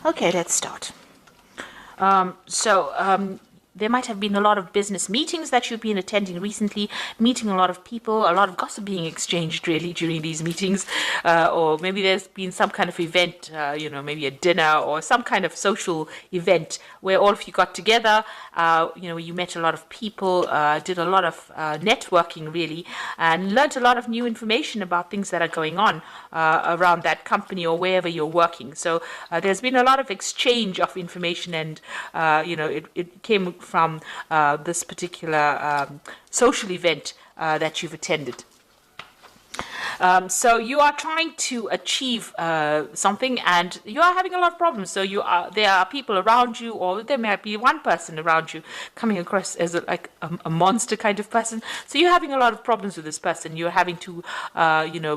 Okay, let's start. There might have been a lot of business meetings that you've been attending recently, meeting a lot of people, a lot of gossip being exchanged really during these meetings, or maybe there's been some kind of event, maybe a dinner or some kind of social event where all of you got together, you met a lot of people, did a lot of networking really, and learned a lot of new information about things that are going on around that company or wherever you're working. So there's been a lot of exchange of information, and it came from this particular social event that you've attended. So you are trying to achieve something, and you are having a lot of problems. So there are people around you, or there might be one person around you coming across as a monster kind of person. So you're having a lot of problems with this person. You're having to,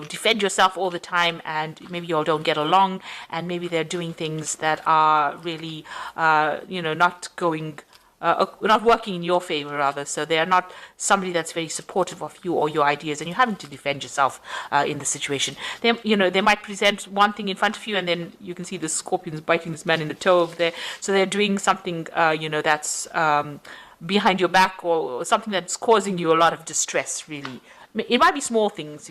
defend yourself all the time, and maybe you all don't get along, and maybe they're doing things that are really, not working in your favor, rather. So they are not somebody that's very supportive of you or your ideas, and you're having to defend yourself in the situation. They might present one thing in front of you, and then you can see the scorpions biting this man in the toe over there. So they're doing something, that's behind your back, or something that's causing you a lot of distress, really. It might be small things,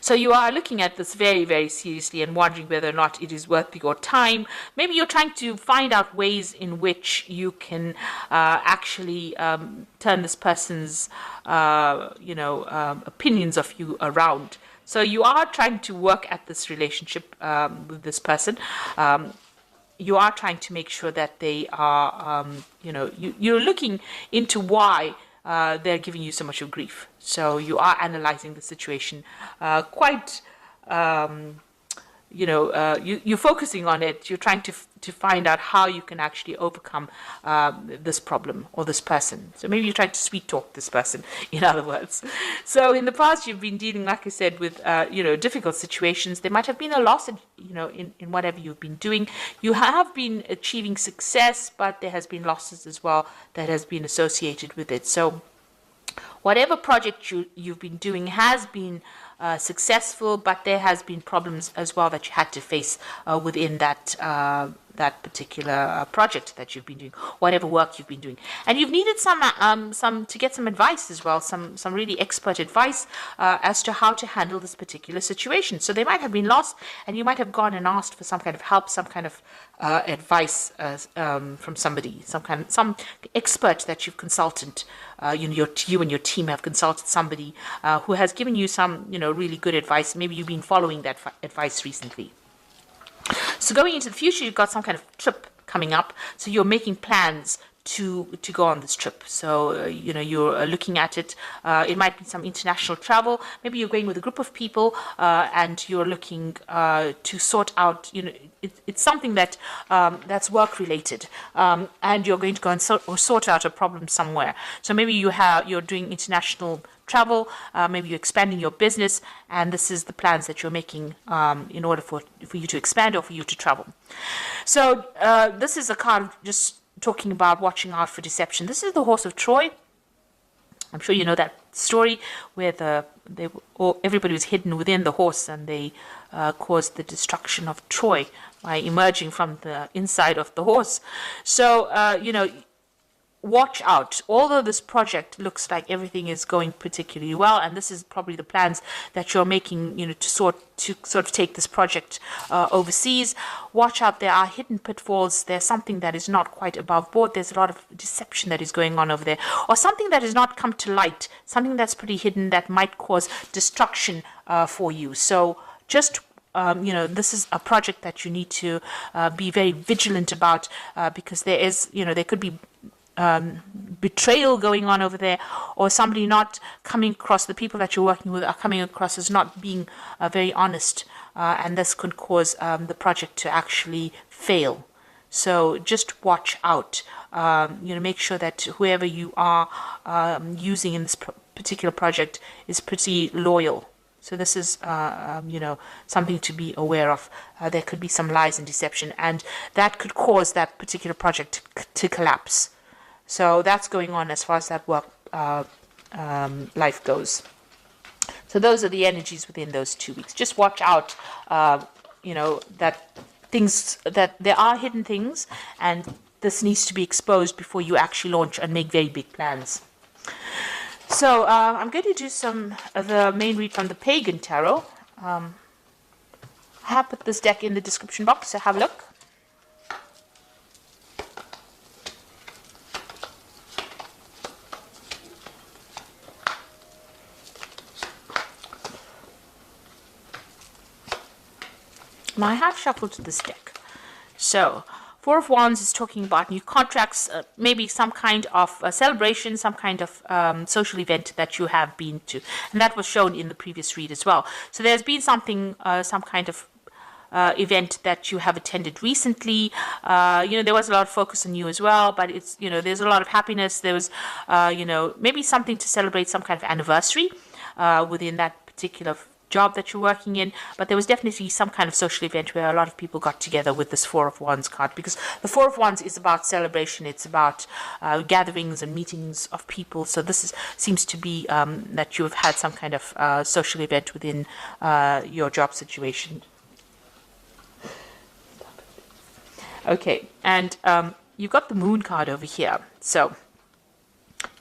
So you are looking at this very, very seriously and wondering whether or not it is worth your time. Maybe you're trying to find out ways in which you can actually turn this person's, opinions of you around. So you are trying to work at this relationship with this person. You are trying to make sure that they are, you're looking into why they're giving you so much of grief. So you are analyzing the situation quite, you're focusing on it. You're trying to find out how you can actually overcome this problem or this person. So maybe you're trying to sweet talk this person, in other words. So in the past, you've been dealing, like I said, with, difficult situations. There might have been a loss, in whatever you've been doing. You have been achieving success, but there has been losses as well that has been associated with it. So whatever project you've been doing has been successful, but there has been problems as well that you had to face within that particular project that you've been doing, whatever work you've been doing. And you've needed some to get some advice as well, some really expert advice as to how to handle this particular situation. So they might have been lost, and you might have gone and asked for some kind of help, some kind of advice from somebody, some expert that you've consulted. You and your team have consulted somebody who has given you some, really good advice. Maybe you've been following that advice recently. So going into the future, you've got some kind of trip coming up. So you're making plans to go on this trip. So, you're looking at it. It might be some international travel. Maybe you're going with a group of people and you're looking to sort out, it's something that that's work related. And you're going to go and sort out a problem somewhere. So maybe you're doing international travel, maybe you're expanding your business, and this is the plans that you're making in order for you to expand or for you to travel. So this is a card just talking about watching out for deception. This is the horse of Troy. I'm sure you know that story where everybody was hidden within the horse, and they caused the destruction of Troy by emerging from the inside of the horse. So, watch out. Although this project looks like everything is going particularly well, and this is probably the plans that you're making, to sort of take this project overseas, watch out. There are hidden pitfalls. There's something that is not quite above board. There's a lot of deception that is going on over there, or something that has not come to light, something that's pretty hidden that might cause destruction for you. So just this is a project that you need to be very vigilant about, because there could be betrayal going on over there, or somebody not coming across, the people that you're working with are coming across as not being very honest, and this could cause the project to actually fail. So just watch out. Make sure that whoever you are using in this particular project is pretty loyal. So this is, something to be aware of. There could be some lies and deception, and that could cause that particular project to collapse. So that's going on as far as that work life goes. So those are the energies within those 2 weeks. Just watch out, that things, that there are hidden things, and this needs to be exposed before you actually launch and make very big plans. So I'm going to do some of the main read from the Pagan Tarot. I have put this deck in the description box, so have a look. Now I have shuffled this deck. So Four of Wands is talking about new contracts, maybe some kind of celebration, some kind of social event that you have been to. And that was shown in the previous read as well. So there's been something, some kind of event that you have attended recently. There was a lot of focus on you as well, but it's, there's a lot of happiness. There was, maybe something to celebrate, some kind of anniversary within that particular job that you're working in, but there was definitely some kind of social event where a lot of people got together with this Four of Wands card, because the Four of Wands is about celebration, it's about gatherings and meetings of people. So this seems to be that you have had some kind of social event within your job situation. Okay, and you've got the Moon card over here. So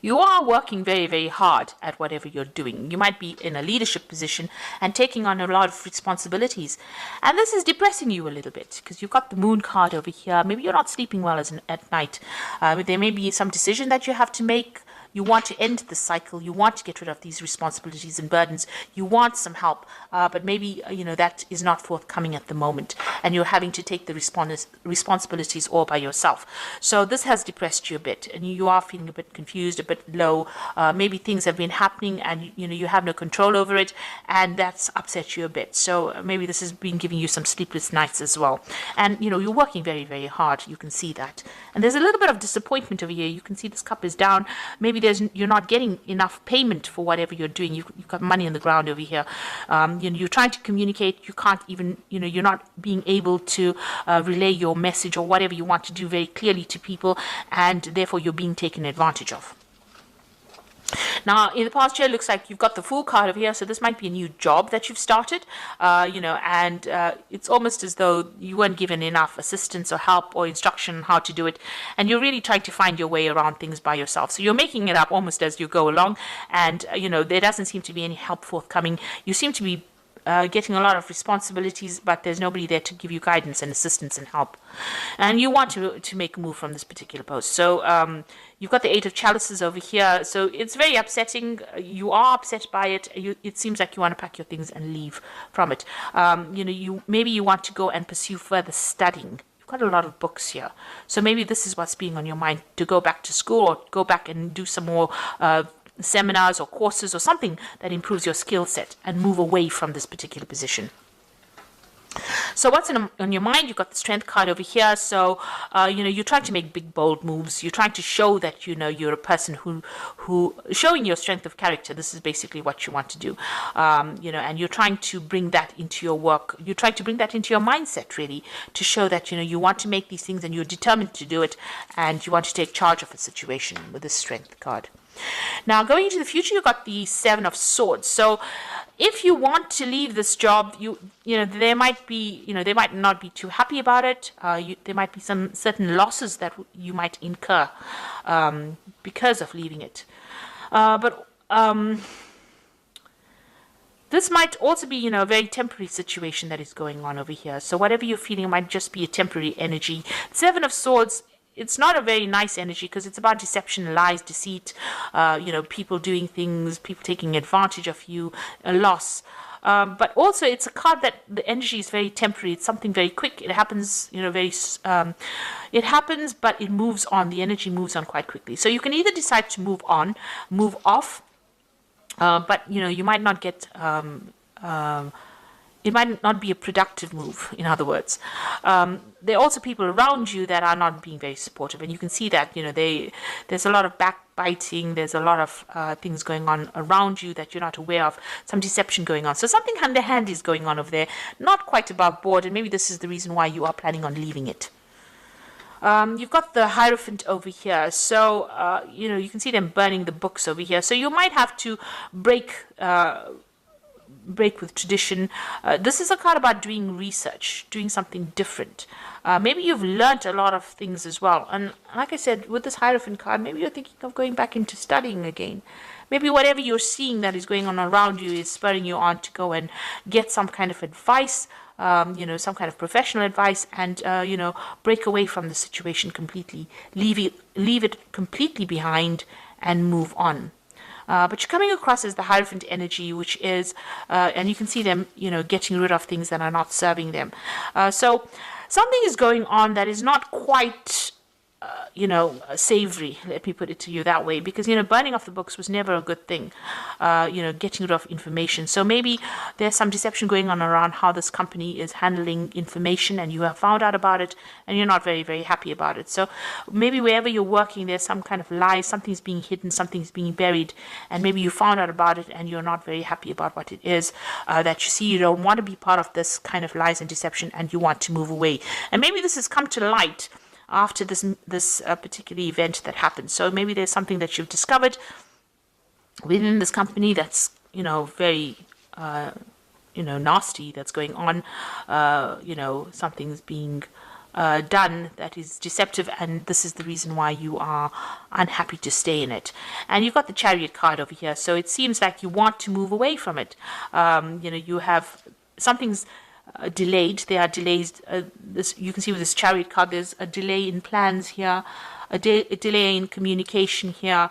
you are working very, very hard at whatever you're doing. You might be in a leadership position and taking on a lot of responsibilities. And this is depressing you a little bit because you've got the Moon card over here. Maybe you're not sleeping well at night. There may be some decision that you have to make. You want to end the cycle. You want to get rid of these responsibilities and burdens. You want some help, but maybe, that is not forthcoming at the moment. And you're having to take the responsibilities all by yourself. So this has depressed you a bit. And you are feeling a bit confused, a bit low. Maybe things have been happening and, you have no control over it. And that's upset you a bit. So maybe this has been giving you some sleepless nights as well. And, you're working very, very hard. You can see that. And there's a little bit of disappointment over here. You can see this cup is down. Maybe you're not getting enough payment for whatever you're doing. You've got money on the ground over here. You're trying to communicate. You can't even, you're not being able to relay your message or whatever you want to do very clearly to people, and therefore you're being taken advantage of. Now, in the past year, it looks like you've got the Fool card over here, so this might be a new job that you've started, and it's almost as though you weren't given enough assistance or help or instruction on how to do it, and you're really trying to find your way around things by yourself. So you're making it up almost as you go along, and, there doesn't seem to be any help forthcoming. You seem to be getting a lot of responsibilities, but there's nobody there to give you guidance and assistance and help. And you want to make a move from this particular post. So you've got the Eight of Chalices over here. So it's very upsetting. You are upset by it. It seems like you want to pack your things and leave from it. Maybe you want to go and pursue further studying. You've got a lot of books here. So maybe this is what's being on your mind, to go back to school or go back and do some more seminars or courses or something that improves your skill set and move away from this particular position. So what's on your mind? You've got the Strength card over here. So, you're trying to make big, bold moves. You're trying to show that, you're a person who showing your strength of character. This is basically what you want to do. And you're trying to bring that into your work. You're trying to bring that into your mindset, really, to show that, you want to make these things and you're determined to do it, and you want to take charge of a situation with this Strength card. Now, going into the future, you've got the Seven of Swords. So if you want to leave this job, they might not be too happy about it. There might be some certain losses that you might incur because of leaving it. But this might also be, a very temporary situation that is going on over here. So whatever you're feeling might just be a temporary energy. Seven of Swords, it's not a very nice energy because it's about deception, lies, deceit, people doing things, people taking advantage of you, a loss. But also it's a card that the energy is very temporary. It's something very quick. It happens, it happens, but it moves on. The energy moves on quite quickly. So you can either decide to move on, move off, but, you might not get... it might not be a productive move, in other words. There are also people around you that are not being very supportive. And you can see that, there's a lot of backbiting. There's a lot of things going on around you that you're not aware of. Some deception going on. So something underhand is going on over there. Not quite above board. And maybe this is the reason why you are planning on leaving it. You've got the Hierophant over here. So, you can see them burning the books over here. So you might have to break break with tradition. This is a card about doing research, doing something different. Maybe you've learnt a lot of things as well. And like I said, with this Hierophant card, maybe you're thinking of going back into studying again. Maybe whatever you're seeing that is going on around you is spurring you on to go and get some kind of advice, some kind of professional advice, and break away from the situation completely, leave it completely behind, and move on. But you're coming across as the Hierophant energy, which is, and you can see them, getting rid of things that are not serving them. So something is going on that is not quite savory, let me put it to you that way, because, burning off the books was never a good thing, getting rid of information. So maybe there's some deception going on around how this company is handling information, and you have found out about it, and you're not very, very happy about it. So maybe wherever you're working, there's some kind of lie, something's being hidden, something's being buried, and maybe you found out about it, and you're not very happy about what it is that you see. You don't want to be part of this kind of lies and deception, and you want to move away. And maybe this has come to light after this particular event that happened. So maybe there's something that you've discovered within this company that's very nasty, that's going on. Something's being done that is deceptive, and this is the reason why you are unhappy to stay in it. And you've got the Chariot card over here, so it seems like you want to move away from it. You have something's delayed. There are delays. You can see with this Chariot card, there's a delay in plans here, a delay in communication here.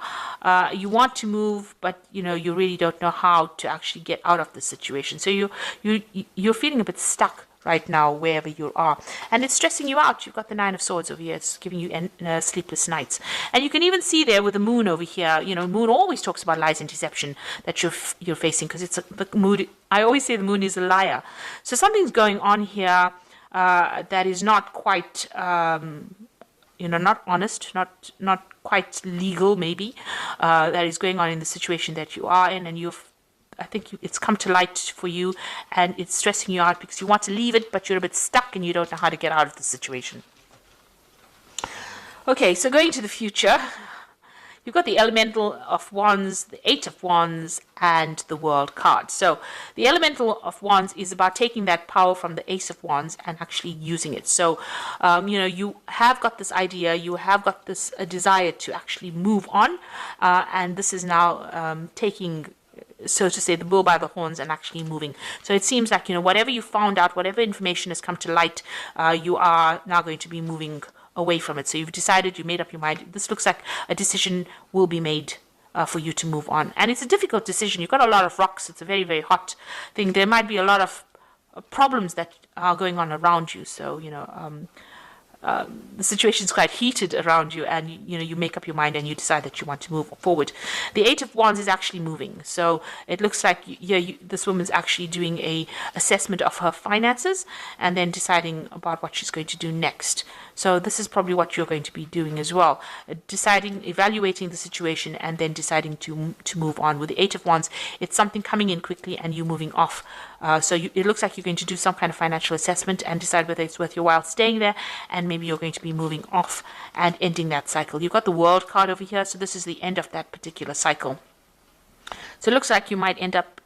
You want to move, but you really don't know how to actually get out of the situation. So you're feeling a bit stuck right now wherever you are, and it's stressing you out. You've got the Nine of Swords over here. It's giving you sleepless nights, and you can even see there with the Moon over here. Moon always talks about lies and deception that you're facing, because it's the mood. I always say the Moon is a liar. So something's going on here that is not quite not honest, not quite legal, maybe, that is going on in the situation that you are in, and I think it's come to light for you, and it's stressing you out because you want to leave it, but you're a bit stuck and you don't know how to get out of the situation. Okay, so going to the future, you've got the Elemental of Wands, the Eight of Wands, and the World card. So the Elemental of Wands is about taking that power from the Ace of Wands and actually using it. So, you have got this idea, you have got this desire to actually move on, and this is now taking, so to say, the bull by the horns and actually moving. So it seems like, whatever you found out, whatever information has come to light, you are now going to be moving away from it. So you've decided, you made up your mind. This looks like a decision will be made for you to move on. And it's a difficult decision. You've got a lot of rocks. It's a very, very hot thing. There might be a lot of problems that are going on around you. So, the situation is quite heated around you, and you make up your mind and you decide that you want to move forward. The Eight of Wands is actually moving, so it looks like this woman's actually doing a assessment of her finances and then deciding about what she's going to do next. So this is probably what you're going to be doing as well, evaluating the situation and then deciding to move on. With the Eight of Wands, it's something coming in quickly and you moving off. So it looks like you're going to do some kind of financial assessment and decide whether it's worth your while staying there, and maybe you're going to be moving off and ending that cycle. You've got the World card over here, so this is the end of that particular cycle. So it looks like you might end up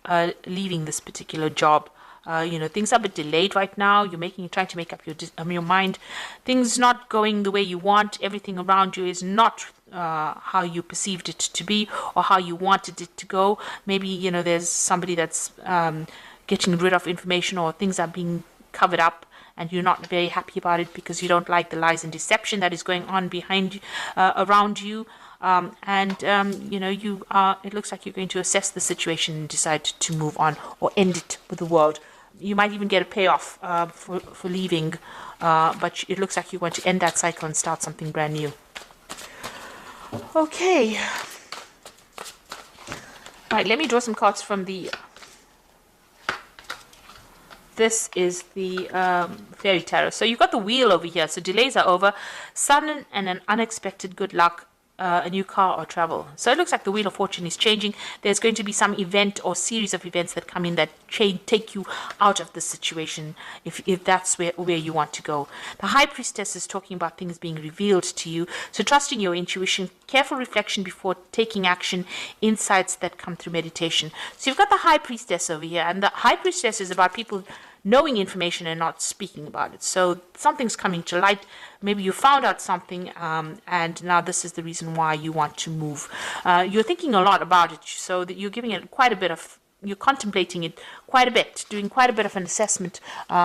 leaving this particular job. Things are a bit delayed right now. You're trying to make up your mind. Things not going the way you want. Everything around you is not how you perceived it to be or how you wanted it to go. Maybe there's somebody that's getting rid of information, or things are being covered up, and you're not very happy about it because you don't like the lies and deception that is going on around you. It looks like you're going to assess the situation and decide to move on or end it with the world. You might even get a payoff for leaving, but it looks like you want to end that cycle and start something brand new. Okay. All right, let me draw some cards from the... This is the Fairy Tarot. So you've got the Wheel over here. So delays are over. Sudden and an unexpected good luck a new car or travel. So it looks like the Wheel of Fortune is changing. There's going to be some event or series of events that come in that take you out of the situation if that's where you want to go. The High Priestess is talking about things being revealed to you. So trusting your intuition, careful reflection before taking action, insights that come through meditation. So you've got the High Priestess over here, and the High Priestess is about people knowing information and not speaking about it. So something's coming to light. Maybe you found out something, and now this is the reason why you want to move. You're thinking a lot about it, so that you're giving it quite a bit of, you're contemplating it quite a bit, doing quite a bit of an assessment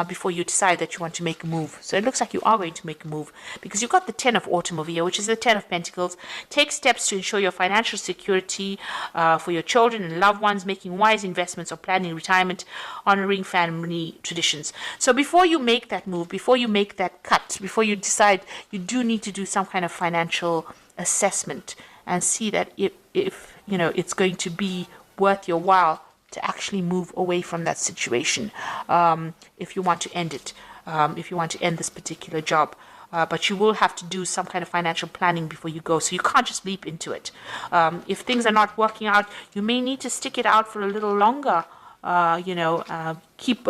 before you decide that you want to make a move. So it looks like you are going to make a move, because you've got the 10 of Autumn over here, which is the 10 of Pentacles. Take steps to ensure your financial security for your children and loved ones, making wise investments or planning retirement, honoring family traditions. So before you make that move, before you make that cut, before you decide, you do need to do some kind of financial assessment and see that if you know it's going to be worth your while to actually move away from that situation, if you want to end it, if you want to end this particular job. But you will have to do some kind of financial planning before you go, so you can't just leap into it. If things are not working out, you may need to stick it out for a little longer, keep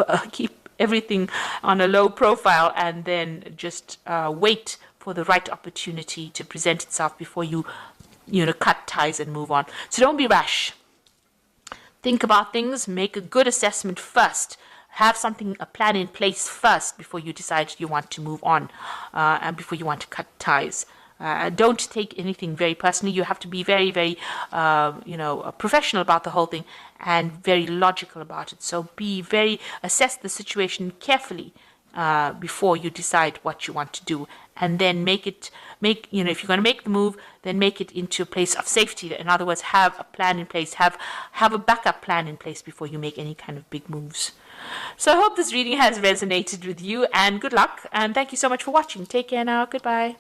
everything on a low profile, and then just wait for the right opportunity to present itself before you cut ties and move on. So don't be rash. Think about things, make a good assessment first. Have a plan in place first before you decide you want to move on, and before you want to cut ties. Don't take anything very personally. You have to be very, very, professional about the whole thing and very logical about it. So assess the situation carefully before you decide what you want to do, and then if you're going to make the move, then make it into a place of safety. In other words, have a plan in place, have a backup plan in place before you make any kind of big moves. So I hope this reading has resonated with you, and good luck, and thank you so much for watching. Take care now. Goodbye.